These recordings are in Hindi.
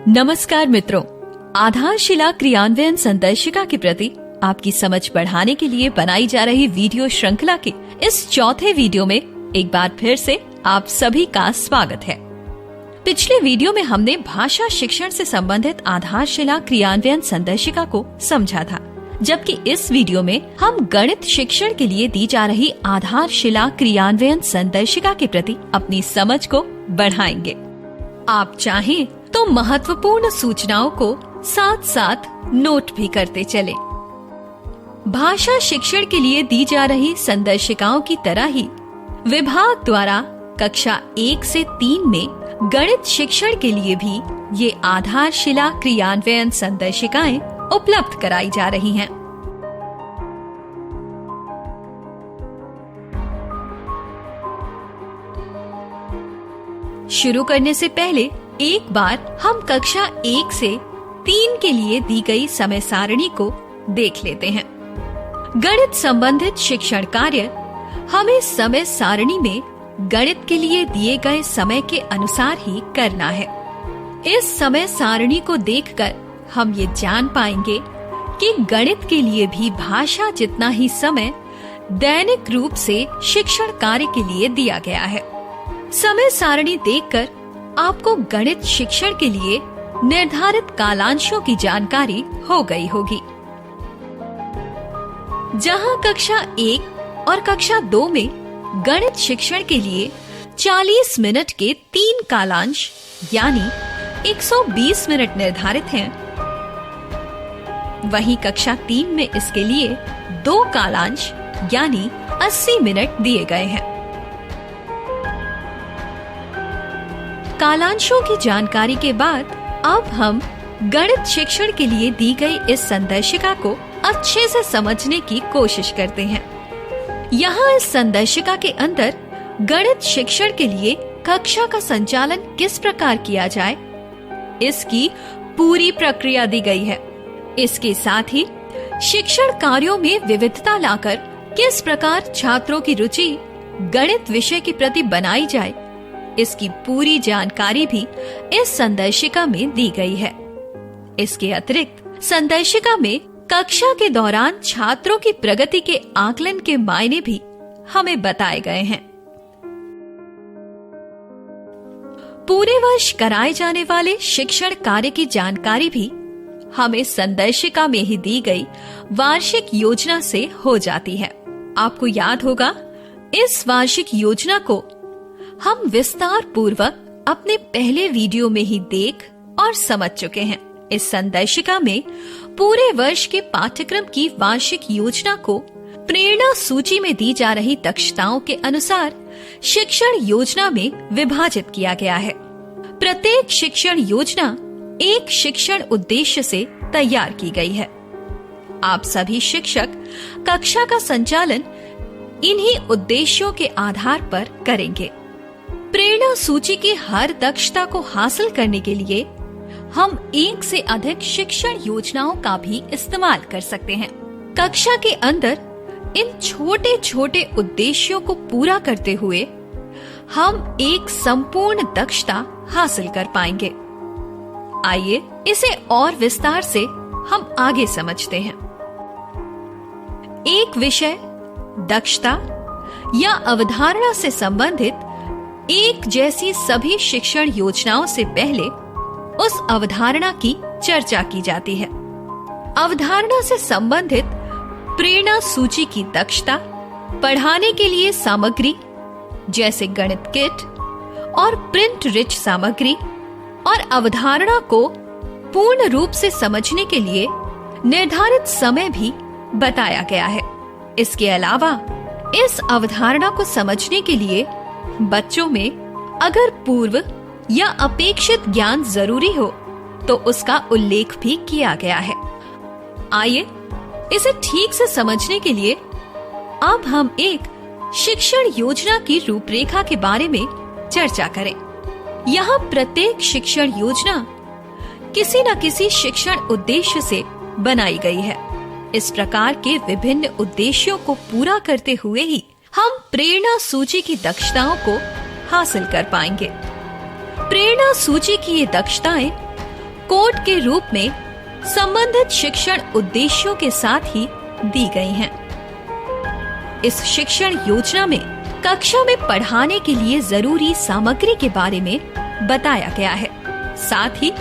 नमस्कार मित्रों, आधारशिला क्रियान्वयन संदर्शिका के प्रति आपकी समझ बढ़ाने के लिए बनाई जा रही वीडियो श्रृंखला के इस चौथे वीडियो में एक बार फिर से आप सभी का स्वागत है। पिछले वीडियो में हमने भाषा शिक्षण से संबंधित आधारशिला क्रियान्वयन संदर्शिका को समझा था, जबकि इस वीडियो में हम गणित शिक्षण के लिए दी जा रही आधारशिला क्रियान्वयन संदर्शिका के प्रति अपनी समझ को बढ़ाएंगे। आप चाहें तो महत्वपूर्ण सूचनाओं को साथ साथ नोट भी करते चलें। भाषा शिक्षण के लिए दी जा रही संदर्शिकाओं की तरह ही विभाग द्वारा कक्षा 1 से 3 में गणित शिक्षण के लिए भी ये आधारशिला क्रियान्वयन संदर्शिकाएं उपलब्ध कराई जा रही हैं। शुरू करने से पहले एक बार हम कक्षा 1 से 3 के लिए दी गई समय सारणी को देख लेते हैं। गणित संबंधित शिक्षण कार्य हमें समय सारणी में गणित के लिए दिए गए समय के अनुसार ही करना है। इस समय सारणी को देखकर हम ये जान पाएंगे कि गणित के लिए भी भाषा जितना ही समय दैनिक रूप से शिक्षण कार्य के लिए दिया गया है। समय सारणी देखकर आपको गणित शिक्षण के लिए निर्धारित कालांशों की जानकारी हो गई होगी। जहां कक्षा 1 और कक्षा 2 में गणित शिक्षण के लिए 40 मिनट के 3 कालांश यानी 120 मिनट निर्धारित हैं, वहीं कक्षा 3 में इसके लिए 2 कालांश यानी 80 मिनट दिए गए हैं। कालांशों की जानकारी के बाद अब हम गणित शिक्षण के लिए दी गई इस संदर्शिका को अच्छे से समझने की कोशिश करते हैं। यहाँ इस संदर्शिका के अंदर गणित शिक्षण के लिए कक्षा का संचालन किस प्रकार किया जाए, इसकी पूरी प्रक्रिया दी गई है। इसके साथ ही शिक्षण कार्यों में विविधता लाकर किस प्रकार छात्रों की रुचि गणित विषय के प्रति बनाई जाए, इसकी पूरी जानकारी भी इस संदर्शिका में दी गई है। इसके अतिरिक्त संदर्शिका में कक्षा के दौरान छात्रों की प्रगति के आकलन के मायने भी हमें बताए गए हैं। पूरे वर्ष कराए जाने वाले शिक्षण कार्य की जानकारी भी हमें संदर्शिका में ही दी गई वार्षिक योजना से हो जाती है। आपको याद होगा, इस वार्षिक योजना को हम विस्तार पूर्वक अपने पहले वीडियो में ही देख और समझ चुके हैं। इस संदर्शिका में पूरे वर्ष के पाठ्यक्रम की वार्षिक योजना को प्रेरणा सूची में दी जा रही दक्षताओं के अनुसार शिक्षण योजना में विभाजित किया गया है। प्रत्येक शिक्षण योजना एक शिक्षण उद्देश्य से तैयार की गई है। आप सभी शिक्षक कक्षा का संचालन इन्हीं उद्देश्यों के आधार पर करेंगे। प्रेरणा सूची की हर दक्षता को हासिल करने के लिए हम एक से अधिक शिक्षण योजनाओं का भी इस्तेमाल कर सकते हैं। कक्षा के अंदर इन छोटे छोटे उद्देश्यों को पूरा करते हुए हम एक संपूर्ण दक्षता हासिल कर पाएंगे। आइए इसे और विस्तार से हम आगे समझते हैं। एक विषय, दक्षता या अवधारणा से संबंधित एक जैसी सभी शिक्षण योजनाओं से पहले उस अवधारणा की चर्चा की जाती है। अवधारणा से संबंधित प्रेरणा सूची की दक्षता, पढ़ाने के लिए सामग्री जैसे गणित किट और प्रिंट रिच सामग्री और अवधारणा को पूर्ण रूप से समझने के लिए निर्धारित समय भी बताया गया है। इसके अलावा इस अवधारणा को समझने के लिए बच्चों में अगर पूर्व या अपेक्षित ज्ञान जरूरी हो तो उसका उल्लेख भी किया गया है। आइए इसे ठीक से समझने के लिए अब हम एक शिक्षण योजना की रूपरेखा के बारे में चर्चा करें। यहाँ प्रत्येक शिक्षण योजना किसी न किसी शिक्षण उद्देश्य से बनाई गई है। इस प्रकार के विभिन्न उद्देश्यों को पूरा करते हुए ही हम प्रेरणा सूची की दक्षताओं को हासिल कर पाएंगे। प्रेरणा सूची की ये दक्षताएं कोड के रूप में संबंधित शिक्षण उद्देश्यों के साथ ही दी गई हैं। इस शिक्षण योजना में कक्षा में पढ़ाने के लिए जरूरी सामग्री के बारे में बताया गया है। साथ ही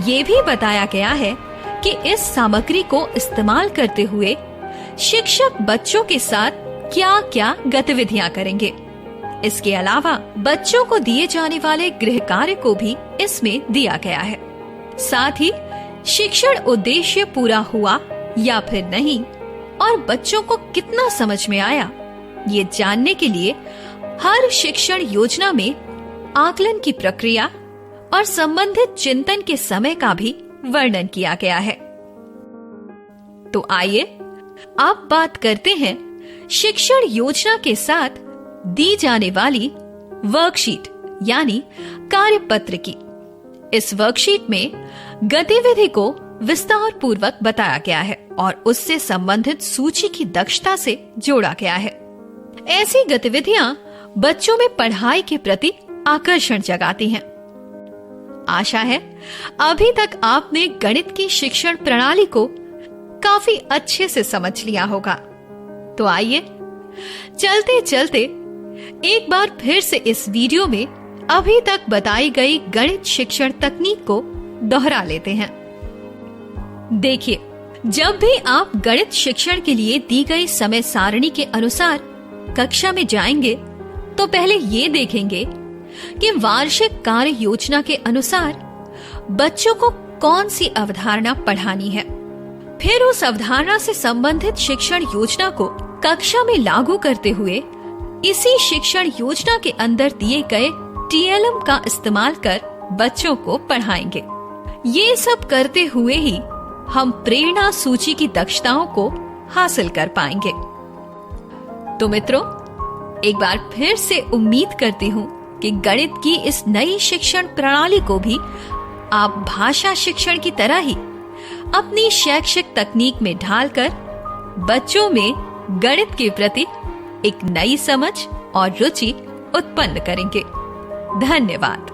ये भी बताया गया है कि इस सामग्री को इस्तेमाल करते हुए शिक्षक बच्चों के साथ क्या क्या गतिविधियां करेंगे। इसके अलावा बच्चों को दिए जाने वाले गृह कार्य को भी इसमें दिया गया है। साथ ही शिक्षण उद्देश्य पूरा हुआ या फिर नहीं और बच्चों को कितना समझ में आया, ये जानने के लिए हर शिक्षण योजना में आकलन की प्रक्रिया और संबंधित चिंतन के समय का भी वर्णन किया गया है। तो आइए अब बात करते हैं शिक्षण योजना के साथ दी जाने वाली वर्कशीट यानी कार्यपत्र की। इस वर्कशीट में गतिविधि को विस्तार पूर्वक बताया गया है और उससे संबंधित सूची की दक्षता से जोड़ा गया है। ऐसी गतिविधियां बच्चों में पढ़ाई के प्रति आकर्षण जगाती हैं। आशा है अभी तक आपने गणित की शिक्षण प्रणाली को काफी अच्छे से समझ लिया होगा। तो आइए चलते चलते एक बार फिर से इस वीडियो में अभी तक बताई गई गणित शिक्षण तकनीक को दोहरा लेते हैं। देखिए, जब भी आप गणित शिक्षण के लिए दी गई समय सारणी के अनुसार कक्षा में जाएंगे तो पहले ये देखेंगे कि वार्षिक कार्य योजना के अनुसार बच्चों को कौन सी अवधारणा पढ़ानी है। फिर उस अवधारणा से संबंधित शिक्षण योजना को कक्षा में लागू करते हुए इसी शिक्षण योजना के अंदर दिए गए TLM का इस्तेमाल कर बच्चों को पढ़ाएंगे। ये सब करते हुए ही हम प्रेरणा सूची की दक्षताओं को हासिल कर पाएंगे। तो मित्रों, एक बार फिर से उम्मीद करती हूँ कि गणित की इस नई शिक्षण प्रणाली को भी आप भाषा शिक्षण की तरह ही अपनी शैक्षिक तकनीक में ढालकर बच्चों में गणित के प्रति एक नई समझ और रुचि उत्पन्न करेंगे। धन्यवाद।